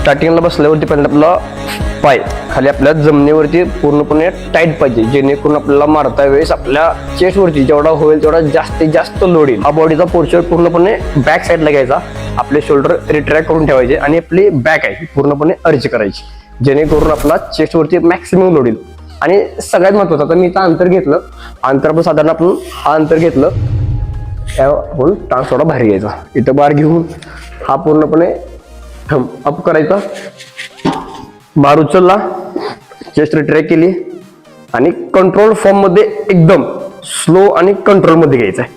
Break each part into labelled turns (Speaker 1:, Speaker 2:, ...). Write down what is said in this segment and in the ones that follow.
Speaker 1: स्टार्टिंगला बसल्यावरती पहिल्यांदा आपला पाय खाली आपल्या जमिनीवरती पूर्णपणे टाईट पाहिजे, जेणेकरून आपल्याला मारता वेळेस आपल्या चेस्टवरती जेवढा होईल तेवढा जास्तीत जास्त लोड येईल. हा बॉडीचा पोर्शन पूर्णपणे बॅक साईडला घ्यायचा, आपले शोल्डर रिट्रॅक्ट करून ठेवायचे आणि आपली बॅक आहे पूर्णपणे अर्च करायची, जेणेकरून आपला चेस्टवरती मॅक्सिमम लोड येईल. आणि सगळ्यात महत्वाचं, आता मी इथं अंतर घेतलं, अंतर आपण साधारण आपण हा अंतर घेतलं, आपण टांग थोडा बाहेर घ्यायचा, इथं बार घेऊन हा पूर्णपणे अप करायचा, बार उचलला, चेस्ट रिट्रॅक्ट केली आणि कंट्रोल फॉर्म मध्ये एकदम स्लो आणि कंट्रोल मध्ये घ्यायचा आहे.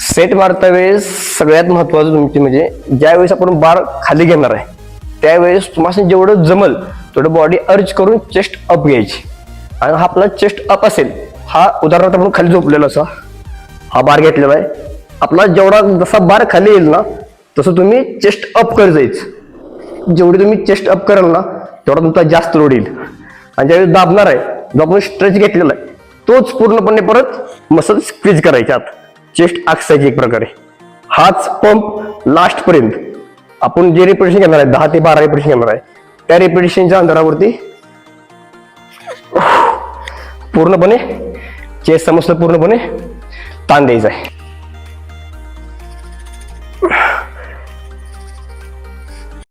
Speaker 1: सेट मारता वेळेस सगळ्यात महत्वाचं तुमची म्हणजे ज्यावेळेस आपण बार खाली घेणार आहे त्यावेळेस तुम्हाला जेवढं जमल तेवढं बॉडी अर्च करून चेस्ट अप घ्यायची. आणि हा आपला चेस्ट अप असेल, हा उदाहरणार्थ आपण खाली झोपलेला असा हा बार घेतलेला आहे, आपला जेवढा जसा बार खाली येईल ना तसं तुम्ही चेस्ट अप करत जायचं. जेवढी तुम्ही चेस्ट अप कराल ना तेवढा तुमचा जास्त लोड येईल. आणि ज्यावेळेस दाबणार आहे, जो आपण स्ट्रेच घेतलेला आहे तोच पूर्णपणे परत मसल स्क्वीज करायचे, आत चेस्ट आखसायची एक प्रकारे. हाच पंप लास्ट पर्यंत आपण जे रिपिटेशन घेणार आहे 10 ते 12 रिपिटेशन घेणार आहे त्या रिपिटेशनच्या अंतरावरती पूर्णपणे चेस्ट समजलं पूर्णपणे ताण द्यायचा आहे.